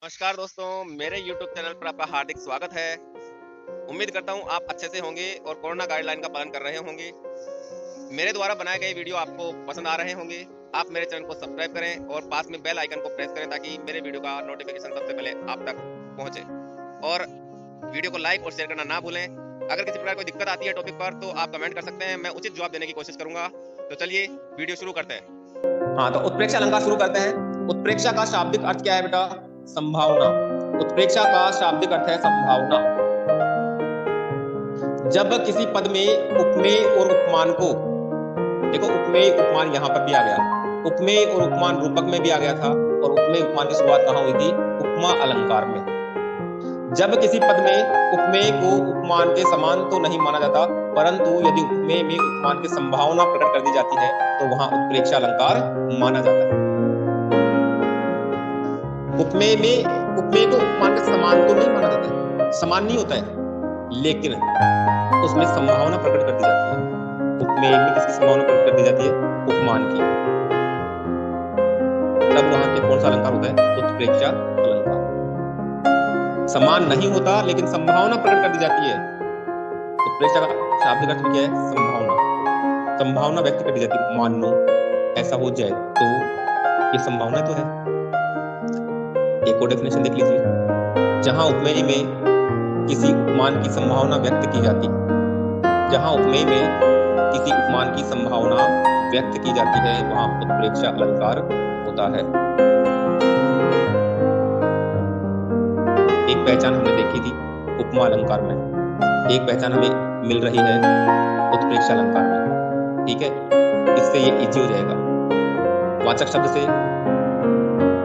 नमस्कार दोस्तों, मेरे YouTube चैनल पर आपका हार्दिक स्वागत है। उम्मीद करता हूँ आप अच्छे से होंगे और कोरोना गाइडलाइन का पालन कर रहे होंगे। मेरे द्वारा बनाए गए वीडियो आपको पसंद आ रहे होंगे। आप मेरे चैनल को सब्सक्राइब करें और पास में बेल आइकन को प्रेस करें ताकि मेरे वीडियो का नोटिफिकेशन सबसे पहले आप तक पहुंचे। और वीडियो को लाइक और शेयर करना ना भूलें। अगर किसी प्रकार कोई दिक्कत आती है टॉपिक पर तो आप कमेंट कर सकते हैं, मैं उचित जवाब देने की कोशिश करूंगा। तो चलिए वीडियो शुरू करते हैं। हाँ, तो उत्प्रेक्षा अलंकार शुरू करते हैं। उत्प्रेक्षा का शाब्दिक अर्थ क्या है बेटा? संभावना। उत्प्रेक्षा का शाब्दिक अर्थ है संभावना। जब किसी पद में उपमेय और उपमान को, देखो उपमेय उपमान यहां पर भी आ गया, उपमेय और उपमान रूपक में भी आ गया था और उपमेय उपमान की शुरुआत कहां हुई थी? उपमा अलंकार में। जब किसी पद में उपमेय को उपमान के समान तो नहीं माना जाता, परंतु यदि उपमेय में उपमान की संभावना प्रकट कर दी जाती है तो वहां उत्प्रेक्षा अलंकार माना जाता है। उपमेय को उपमान के समान तो नहीं माना जाता, समान नहीं होता है, लेकिन उसमें संभावना प्रकट कर दी जाती है। उपमेय में किसकी संभावना प्रकट कर दी जाती है? उपमान की। तब वहां पे कौन सा अलंकार होता है? उत्प्रेक्षा अलंकार। समान नहीं होता लेकिन संभावना प्रकट कर दी जाती है। उत्प्रेक्षा का शाब्दिक अर्थ क्या है? संभावना। संभावना व्यक्त कर दी जाती है। मान लो ऐसा हो जाए तो ये संभावना तो है। एक और डेफिनेशन देख लीजिए। जहां उपमेय में किसी उपमान की संभावना व्यक्त की जाती है, जहां उपमेय में किसी उपमान की संभावना व्यक्त की जाती है वहां उत्प्रेक्षा अलंकार होता है। एक पहचान हमने देखी थी उपमा अलंकार में, एक पहचान हमें मिल रही है उत्प्रेक्षा अलंकार में। ठीक है, इससे ये इजी हो जाएगा। वाचक शब्द से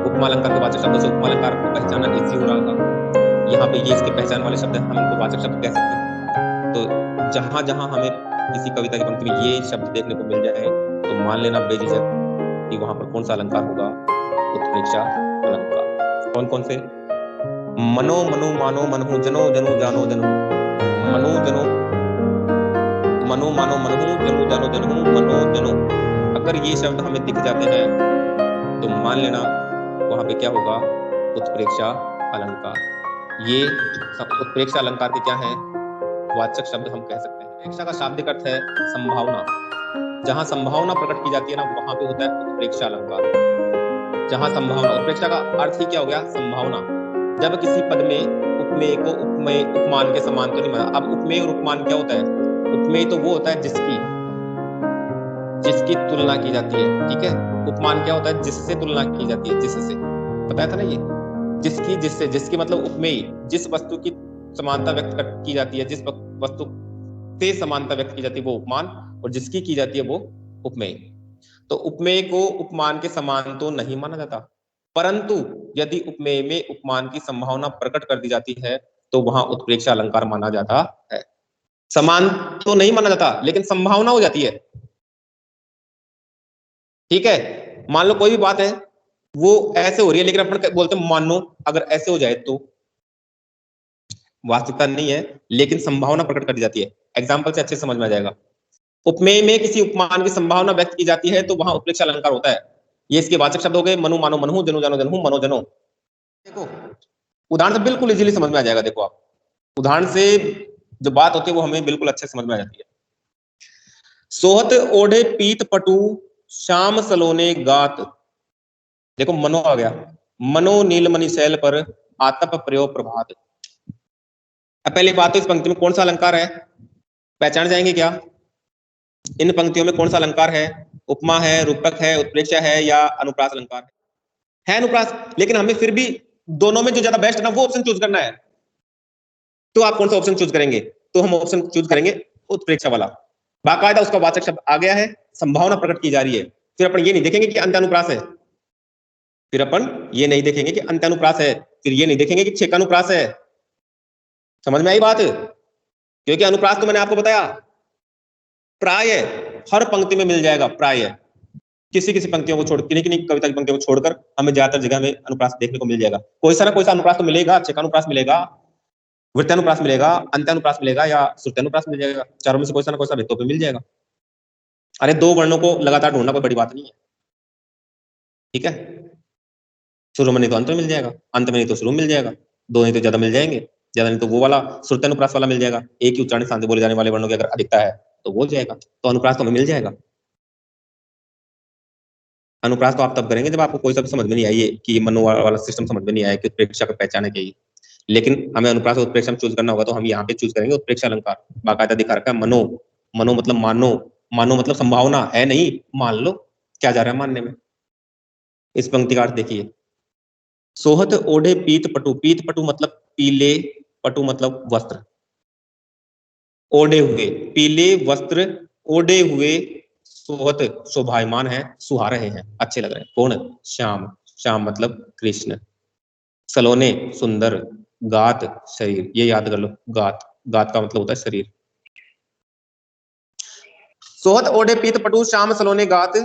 उपमा अलंकार के वाचक शब्द से उपमा अलंकार को पहचानना इजी हो रहा था। यहाँ पे ये इसके पहचान वाले शब्द हम इनको वाचक शब्द कह सकते हैं। तो जहां जहां हमें किसी कविता की पंक्ति में ये शब्द देखने को मिल जाए तो मान लेना बेझिझक कि वहां पर कौन सा अलंकार होगा? उत्प्रेक्षा अलंकार। कौन कौन से? मनो मनु मानो मनहु जनो जनु जानो जनहु। मनो जनो, मनो मानो मनहु जनु जानो जनहु मनो जनो। अगर ये शब्द हमें दिख जाते हैं तो मान लेना वहां पे क्या होगा? उत्प्रेक्षा अलंकार। ये उत्प्रेक्षा अलंकार के क्या है? वाचक शब्द हम कह सकते हैं। उत्प्रेक्षा का शाब्दिक अर्थ है संभावना। जहां संभावना प्रकट की जाती है ना वहां पे होता है उत्प्रेक्षा अलंकार। जहां संभावना, उत्प्रेक्षा का अर्थ ही क्या हो गया? संभावना। जब किसी पद में उपमेय को उपमेय उपमान के समान तो नहीं माना। अब उपमेय और उपमान क्या होता है? उपमेय तो वो होता है जिसकी तुलना की जाती है। ठीक है, उपमान क्या होता है? जिससे तुलना की जाती है, जिससे। बताया था ना ये, जिसकी, जिससे। जिसकी मतलब उपमेय, जिस वस्तु की समानता व्यक्त की जाती है, जिस वस्तु से समानता व्यक्त की जाती है वो उपमान, और जिसकी की जाती है वो उपमेय। तो उपमेय को उपमान के समान तो नहीं माना जाता, परंतु यदि उपमेय में उपमान की संभावना प्रकट कर दी जाती है तो वहां उत्प्रेक्षा अलंकार माना जाता है। समान तो नहीं माना जाता लेकिन संभावना हो जाती है। ठीक है, मान लो कोई भी बात है वो ऐसे हो रही है लेकिन अपन बोलते हैं मान लो अगर ऐसे हो जाए तो। वास्तविकता नहीं है लेकिन संभावना प्रकट कर दी जाती है। एग्जाम्पल से अच्छे समझ में आ जाएगा। उपमेय में किसी उपमान की संभावना व्यक्त की जाती है तो वहां उत्प्रेक्षा अलंकार होता है। ये इसके वाचक शब्द हो गए मनु मानो मनहु जनु जानो जनहु मनो जनो। देखो उदाहरण से बिल्कुल इजीली समझ में आ जाएगा। देखो आप उदाहरण से जो बात होती है वो हमें बिल्कुल अच्छे समझ में आ जाती है। सोहत ओढ़े पीत पटु श्याम सलोने गात। देखो मनो आ गया। मनो नीलमणि शैल पर आतप प्रयोग प्रभात। अब पहले बात तो इस पंक्ति में कौन सा अलंकार है? पहचान जाएंगे क्या? इन पंक्तियों में कौन सा अलंकार है? उपमा है, रूपक है, उत्प्रेक्षा है या अनुप्रास अलंकार है? अनुप्रास। लेकिन हमें फिर भी दोनों में जो ज्यादा बेस्ट है ना वो ऑप्शन चूज करना है। तो आप कौन सा ऑप्शन चूज करेंगे? तो हम ऑप्शन चूज करेंगे उत्प्रेक्षा वाला। बाकायदा उसका वाचक शब्द आ गया है, संभावना प्रकट की जा रही है। फिर अपन ये नहीं देखेंगे कि अंत्यानुप्रास है, फिर अपन ये नहीं देखेंगे कि अंत्यानुप्रास है, फिर ये नहीं देखेंगे कि छेकानुप्रास है। समझ में आई बात? क्योंकि अनुप्रास तो मैंने आपको बताया प्राय हर पंक्ति में मिल जाएगा। प्राय किसी किसी पंक्तियों को छोड़, किन्हीं किन्हीं कविता की पंक्तियों को छोड़कर हमें ज्यादातर जगह में अनुप्रास देखने को मिल जाएगा। कोई सा ना कोई सा अनुप्रास तो मिलेगा। छेकानुप्रास मिलेगा, वृत्तानुप्रास मिलेगा, अंत्यानुप्रास मिलेगा या श्रुत्यानुप्रास मिल जाएगा। चारों में से कोई सा ना कोई सा रिक्तों पे मिल जाएगा। अरे दो वर्णों को लगातार ढूंढना कोई बड़ी बात नहीं है। ठीक है, शुरू में नहीं तो अंत में मिल जाएगा, अंत में नहीं तो शुरू में मिल जाएगा, दो नहीं तो ज्यादा मिल जाएंगे, ज्यादा नहीं तो वो वाला श्रुति अनुप्रास वाला मिल जाएगा। एक ही उच्चारण स्थान से बोले जाने वाले वर्णों की अगर अधिकता है तो वो हो जाएगा, तो अनुप्रास तो हमें मिल जाएगा। अनुप्रास तो आप तब करेंगे जब आपको कोई सब समझ में नहीं आई कि मनो वाला सिस्टम समझ में नहीं आया कि उत्प्रेक्षा को पहचाने के लिए। लेकिन हमें अनुप्रास और उत्प्रेक्षा में चूज करना होगा तो हम यहाँ पे चूज करेंगे उत्प्रेक्षा अलंकार। बाकायदा दिखा रखा है मनो, मनो मतलब मानो, मानो मतलब संभावना है नहीं, मान लो। क्या जा रहा है मानने में? इस पंक्ति का अर्थ देखिए, सोहत ओढ़े पीत पटु, पीत पटु मतलब पीले, पटु मतलब वस्त्र, ओढ़े हुए पीले वस्त्र ओढ़े हुए सोहत शोभायमान है, सुहा रहे हैं, अच्छे लग रहे हैं। कौन? श्याम, श्याम मतलब कृष्ण। सलोने सुंदर, गात शरीर, ये याद कर लो, गात, गात का मतलब होता है शरीर। सोहत ओढ़े पीत पटु श्याम सलोने गात,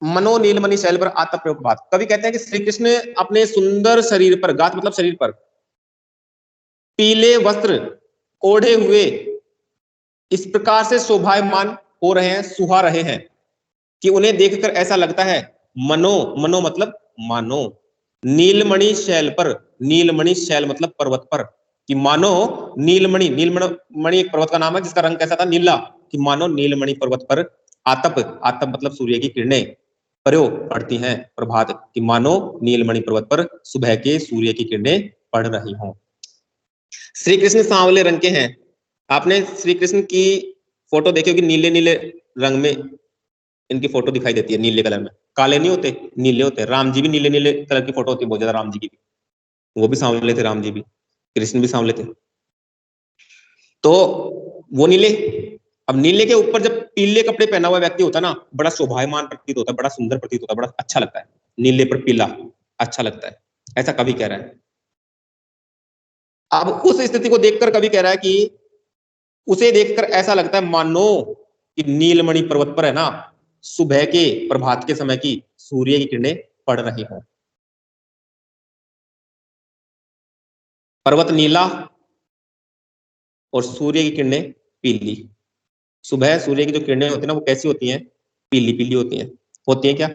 मनो नीलमणि शैल पर आत्म प्रयोग बात। कवि कहते हैं कि श्री कृष्ण अपने सुंदर शरीर पर, गात मतलब शरीर पर, पीले वस्त्र ओढ़े हुए इस प्रकार से शोभायमान हो रहे हैं, सुहा रहे हैं कि उन्हें देखकर ऐसा लगता है, मनो, मनो मतलब मानो, नीलमणि शैल पर, नीलमणि शैल मतलब पर्वत पर, कि मानो नीलमणि, नीलमणि एक पर्वत का नाम है जिसका रंग कैसा था? नीला, कि मानो नीलमणि पर्वत पर आतप, आतप मतलब सूर्य की किरणें, पर्यो पड़ती हैं, प्रभात, कि मानो नीलमणि पर्वत पर सुबह के सूर्य की किरणें पड़ रही हों। श्री कृष्ण सांवले रंग के हैं। आपने श्री कृष्ण की फोटो देखी होगी, नीले नीले रंग में इनकी फोटो दिखाई देती है, नीले कलर में, काले नहीं होते, नीले होते हैं। राम जी भी नीले नीले कलर की फोटो होती है बहुत ज्यादा, राम जी की भी, वो भी सांवले थे, राम जी भी, कृष्ण भी सांवले थे। तो वो नीले, अब नीले के ऊपर जब पीले कपड़े पहना हुआ व्यक्ति होता है ना, बड़ा शोभायमान प्रतीत होता है, बड़ा सुंदर प्रतीत होता है, बड़ा अच्छा लगता है, नीले पर पीला अच्छा लगता है, ऐसा कवि कह रहा है। अब उस स्थिति को देखकर कवि कह रहा है कि उसे देखकर ऐसा लगता है मानो कि नीलमणि पर्वत पर है ना, सुबह के प्रभात के समय की सूर्य की किरणें पड़ रही हो। पर्वत नीला और सूर्य की किरणें पीली। सुबह सूर्य की जो किरणें होती है ना, वो कैसी होती हैं? पीली पीली होती हैं क्या?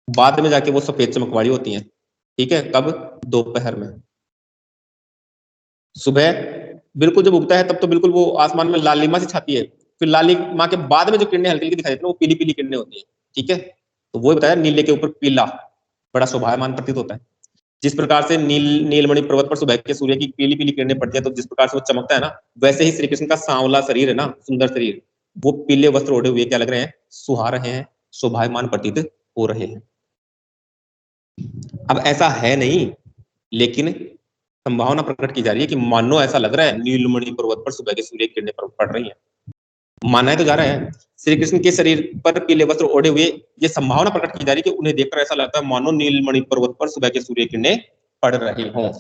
बाद में जाके वो सफेद चमक वाली होती हैं। ठीक है, कब? दोपहर में। सुबह बिल्कुल जब उगता है तब तो बिल्कुल वो आसमान में लालिमा से छाती है, फिर लालिमा के बाद में जो किरणें हल्की हल्की दिखाई देती है वो पीली पीली किरणें होती है। ठीक है, तो वो बताया नीले के ऊपर पीला, बड़ा शोभायमान प्रतीत होता है। जिस प्रकार से नीलमणि पर्वत पर सुबह के सूर्य की पीली पीली किरणें पड़ती है, तो जिस प्रकार से वो चमकता है ना, वैसे ही श्री कृष्ण का सांवला शरीर है ना, सुंदर शरीर, वो पीले वस्त्र ओढ़े हुए क्या लग रहे हैं? सुहा रहे हैं, शोभायमान प्रतीत हो रहे हैं। अब ऐसा है नहीं, लेकिन संभावना प्रकट की जा रही है कि मानो ऐसा लग रहा है नीलमणि पर्वत पर सुबह के सूर्य की किरणें पड़ रही हैं। माना है तो जा रहा है श्री कृष्ण के शरीर पर पीले वस्त्र ओढ़े हुए, ये संभावना प्रकट की जा रही है कि उन्हें देखकर ऐसा लगता है मानो नीलमणि पर्वत पर सुबह के सूर्य की किरणें पड़ रही हों।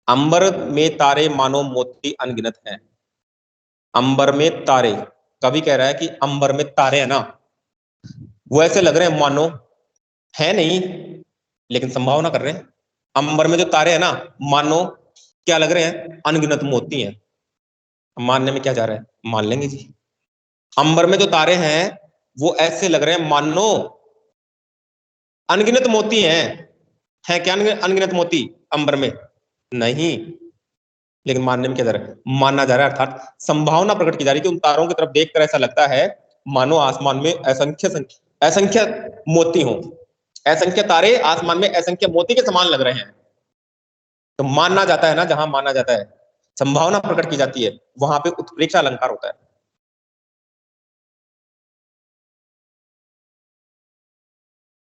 अंबर में तारे मानो मोती अनगिनत हैं। अंबर में तारे, कवि कह रहा है कि अंबर में तारे है ना, वो ऐसे लग रहे हैं मानो, है नहीं लेकिन संभावना कर रहे हैं। अंबर में जो तारे हैं ना, मानो क्या लग रहे हैं? अनगिनत मोती हैं। मानने में क्या जा रहा है? मान लेंगे जी। अंबर में जो तारे हैं वो ऐसे लग रहे हैं मानो अनगिनत मोती हैं। है क्या अनगिनत मोती अंबर में? नहीं, लेकिन मानने में क्या जा रहा है? माना जा रहा है, अर्थात संभावना प्रकट की जा रही है कि उन तारों की तरफ देखकर ऐसा लगता है मानो आसमान में असंख्य मोती हों, असंख्य तारे आसमान में असंख्य मोती के समान लग रहे हैं। तो मानना जाता है ना, जहां माना जाता है, संभावना प्रकट की जाती है, वहां पे उत्प्रेक्षा अलंकार होता है।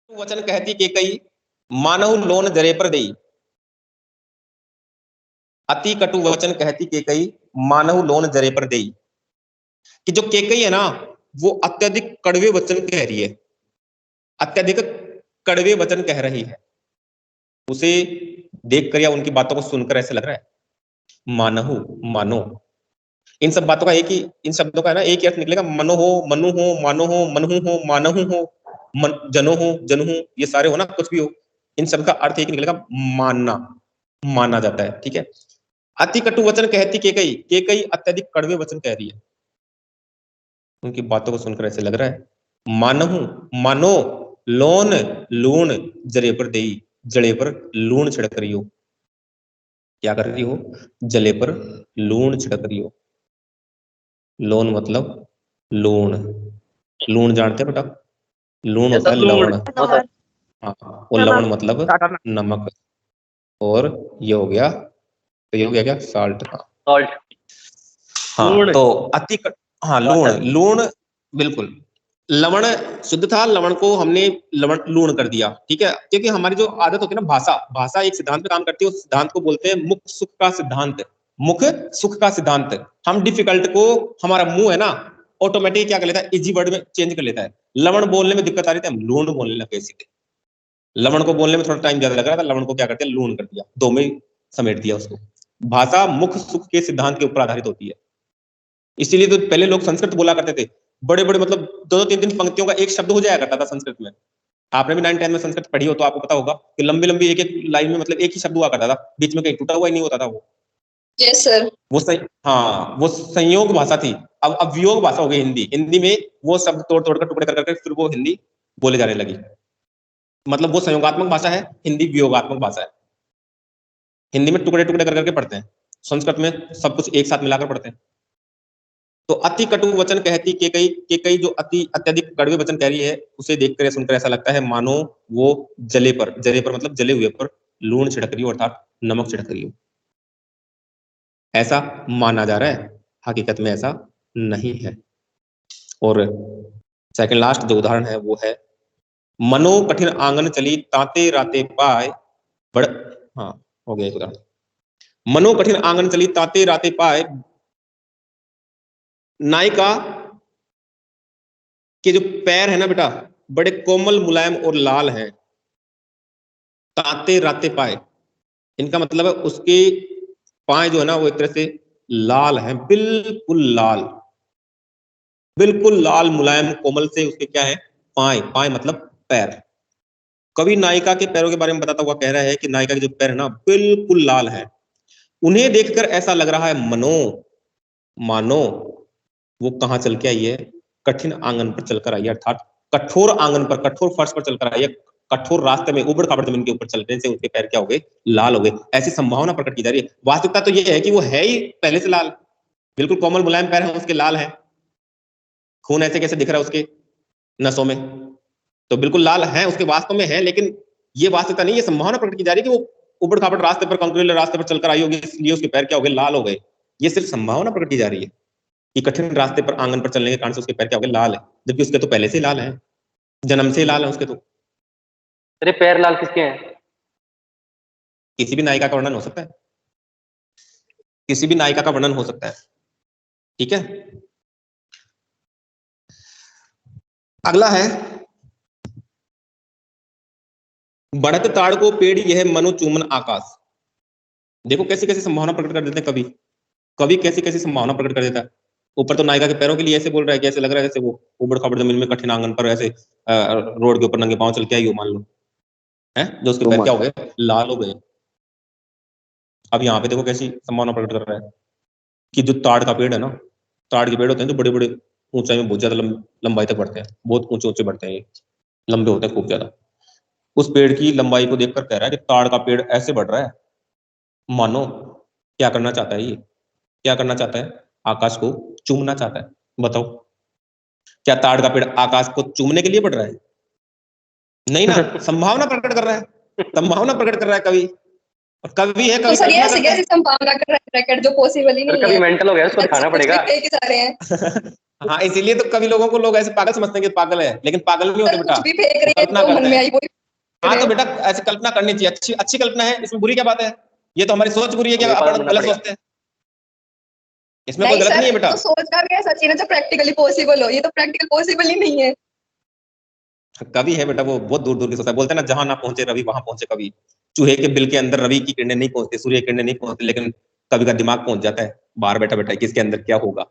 वचन कहती के कई, मानव लोन जरे पर देई। अति कटु वचन कहती के कई, मानव लोन जरे पर देई। कि जो केकई है ना, वो अत्यधिक कड़वे वचन कह रही है, अत्यधिक कड़वे वचन कह रही है। उसे देखकर या उनकी बातों को सुनकर ऐसे लग रहा है मानहु, मानो। इन सब बातों का एक ही, इन शब्दों का है ना एक ही अर्थ निकलेगा, मनो हो, मनु हो, मानो हो, मनहु हो, मानहु हो, जनो हो, जनहु, ये सारे हो ना, कुछ भी हो, इन सब का अर्थ एक ही निकलेगा, मानना, माना जाता है। ठीक है, अति कटु वचन कहती के कई अत्यधिक कड़वे वचन कह रही है। उनकी बातों को सुनकर ऐसे लग रहा है मानहु, मानो, लोन लूण जरे पर देई, जले पर लूण छिड़क रही हो। क्या कर रही हो? जले पर लूण छिड़क रही हो। लोन मतलब लूण। लूण जानते हो बेटा? लूण होता है लवण। हाँ, और लवण मतलब नमक। और ये हो गया, तो ये हो गया क्या? साल्ट। सॉल्ट। हाँ, तो अति हाँ, लूण। लूण बिल्कुल। लवण शुद्ध था, लवण को हमने लवण लूण कर दिया, ठीक है। क्योंकि हमारी जो आदत होती है ना, भाषा भाषा एक सिद्धांत पे काम करती है, उस सिद्धांत को बोलते हैं मुख सुख का सिद्धांत। मुख सुख का सिद्धांत। हम डिफिकल्ट को, हमारा मुंह है ना, ऑटोमेटिक क्या कर लेता है? इजी वर्ड में चेंज कर लेता है। लवण बोलने में दिक्कत आ रही थी, हम लूण बोलने लगे सीधे। लवण को बोलने में थोड़ा टाइम ज्यादा लग रहा था, लवण को क्या करते हैं? लूण कर दिया, दो में समेट दिया उसको। भाषा मुख सुख के सिद्धांत के ऊपर आधारित होती है। इसीलिए तो पहले लोग संस्कृत बोला करते थे, बड़े बड़े, मतलब दो दो तीन तीन पंक्तियों का एक शब्द हो जाया करता था संस्कृत में। आपने भी 9-10 में संस्कृत पढ़ी हो तो आपको पता होगा कि लंबी लंबी एक एक लाइन में मतलब एक ही शब्द हुआ करता था, बीच में कहीं टूटा हुआ ही नहीं होता था वो। Yes sir. वो सही, हाँ, वो संयोग भाषा थी। अब वियोग भाषा हो गई हिंदी। हिंदी में वो शब्द तोड़ तोड़ कर, टुकड़े कर करके फिर वो हिंदी बोले जाने लगी। मतलब वो संयोगात्मक भाषा है, हिंदी वियोगात्मक भाषा है। हिंदी में टुकड़े टुकड़े कर करके पढ़ते हैं, संस्कृत में सब कुछ एक साथ मिलाकर पढ़ते हैं। तो अति कटु वचन कहती के कई जो अति अत्यधिक कड़वे वचन कह रही है, उसे देखकर या सुनकर ऐसा लगता है मानो वो जले पर मतलब जले हुए पर लूण छिड़क रही हो, अर्थात नमक छिड़क रही हो। ऐसा माना जा रहा है, हकीकत में ऐसा नहीं है। और सेकंड लास्ट जो उदाहरण है वो है, मनो कठिन आंगन चली ताते राते पाए बड़। हाँ, हो गया एक उदाहरण। मनो कठिन आंगन चली ताते राते पाए, नायिका के जो पैर है ना बेटा, बड़े कोमल मुलायम और लाल हैं। ताते राते पाए, इनका मतलब है उसके पाए जो है ना वो एक तरह से लाल हैं, बिल्कुल लाल, बिल्कुल लाल मुलायम कोमल से उसके क्या है? पाए। पाए मतलब पैर। कवि नायिका के पैरों के बारे में बताता हुआ कह रहा है कि नायिका के जो पैर है ना बिल्कुल लाल है। उन्हें देखकर ऐसा लग रहा है मनो, मानो वो कहाँ चल के आई है? कठिन आंगन पर चलकर आई है, अर्थात कठोर आंगन पर, कठोर फर्श पर चलकर आई है। कठोर रास्ते में, उबड़ खाबड़ जमीन के ऊपर चलने से उसके पैर क्या हो गए? लाल हो गए। ऐसी संभावना प्रकट की जा रही है। वास्तविकता तो यह है कि वो है ही पहले से लाल, बिल्कुल कोमल मुलायम पैर है उसके, लाल है। खून ऐसे कैसे दिख रहा है उसके नसों में? तो बिल्कुल लाल है उसके, वास्तव में है। लेकिन ये वास्तविकता नहीं, ये संभावना प्रकट की जा रही है कि वो उबड़ खाबड़ रास्ते पर, कंक्रीट रास्ते पर चलकर आई होगी, इसलिए उसके पैर क्या हो गए? लाल हो गए। ये सिर्फ संभावना प्रकट की जा रही है कि कठिन रास्ते पर आंगन पर चलने के कारण से उसके पैर क्या हो गए? लाल है। जबकि उसके तो पहले से ही लाल है, जन्म से ही लाल है उसके तो। अरे पैर लाल किसके हैं? किसी भी नायिका का वर्णन हो सकता है, किसी भी नायिका का वर्णन हो सकता है, ठीक है। अगला है, बढ़त ताड़ को पेड़ यह मनु चूमन आकाश। देखो कैसी कैसी संभावना प्रकट कर देते हैं कवि। कवि कैसी कैसी संभावना प्रकट कर देता है। ऊपर तो नायिका के पैरों के लिए ऐसे बोल रहा है कि ऐसे लग रहा है जैसे वो उबड़ खाबड़ जमीन में कठिन आंगन पर ऐसे रोड के ऊपर नंगे पांव चल के आई हो, मान लो है, जो उसके पैर क्या हो गए? लाल हो गए। अब यहाँ पे देखो कैसी संभावना प्रकट कर रहा है कि जो ताड़ का पेड़ है ना, ताड़ के पेड़ होते हैं जो बड़े बड़े ऊंचाई में बहुत ज्यादा लंबाई तक बढ़ते हैं, बहुत ऊंचे ऊंचे बढ़ते हैं, ये लंबे होते हैं खूब ज्यादा। उस पेड़ की लंबाई को देखकर कह रहा है कि ताड़ का पेड़ ऐसे बढ़ रहा है, मानो क्या करना चाहता है? ये क्या करना चाहता है? आकाश को चूमना चाहता है। बताओ, क्या ताड़ का पेड़ आकाश को चूमने के लिए बढ़ रहा है? नहीं ना, संभावना प्रकट कर रहा है, संभावना प्रकट कर रहा है कवि। और कवि है, तो कवि सर ये कल्पना ऐसे करता है। कैसे संभावना कर रहा है ब्रैकेट, जो पॉसिबल ही सर नहीं कभी है। मेंटल हो गया, उसको दिखाना कुछ भी पड़ेगा। फेंक जा रहे हैं। हाँ, इसीलिए तो कभी लोगों को लोग ऐसे पागल समझते हैं कि पागल है, लेकिन पागल नहीं होते सर बेटा, कुछ भी फेंक रही है कल्पना जो मन करते में हैं। आई वही हाँ करे। तो बेटा ऐसे कल्पना करनी चाहिए, अच्छी अच्छी कल्पना है, इसमें बुरी क्या बात है? ये तो हमारी सोच बुरी है कि हमें पागल अपन बनना गलत पड़ेगा। सोचते हैं, इसमें कोई नहीं गलत सर, नहीं है बेटा। तो सोचना भी ऐसा चाहिए ना जो प्रैक्टिकली पॉसिबल हो। ये तो प्रैक्टिकल पॉसिबल ही नहीं है। कवि है बेटा, वो बहुत दूर दूर की सोचता है। बोलते हैं ना, जहां ना पहुंचे रवि वहां पहुंचे कवि। चूहे के बिल के अंदर रवि की किरणें नहीं पहुंचती, सूर्य की किरणें नहीं पहुंचती, लेकिन कवि का दिमाग पहुंच जाता है बाहर बैठा बैठा किसके अंदर क्या होगा।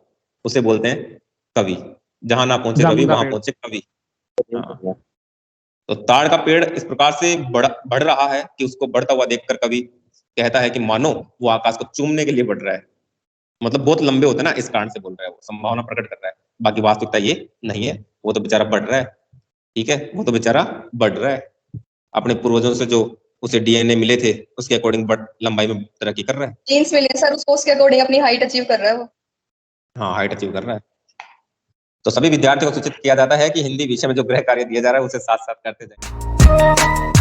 उसे बोलते हैं कवि। जहां ना पहुंचे रवि वहां पहुंचे कवि। हाँ, तो ताड़ का पेड़ इस प्रकार से बढ़ रहा है कि उसको बढ़ता हुआ देखकर कवि कहता है कि मानो वो आकाश को चूमने के लिए बढ़ रहा है। मतलब बहुत लंबे होते हैं ना, इस कारण से बोल रहा है, वो संभावना प्रकट कर रहा है। बाकी वास्तविकता ये नहीं है, वो तो बेचारा बढ़ रहा है, ठीक है, वो तो बेचारा बढ़ रहा है। अपने पूर्वजों से जो उसे डीएनए मिले थे, उसके अकॉर्डिंग लंबाई में तरक्की कर रहा है। जीन्स मिले सर उसको, उसके अकॉर्डिंग अपनी हाइट अचीव कर रहा है वो। हाँ, हाइट अचीव कर रहा है। तो सभी विद्यार्थियों को सूचित किया जाता है कि हिंदी विषय में जो गृह कार्य दिया जा रहा है उसे साथ साथ करते जाएं।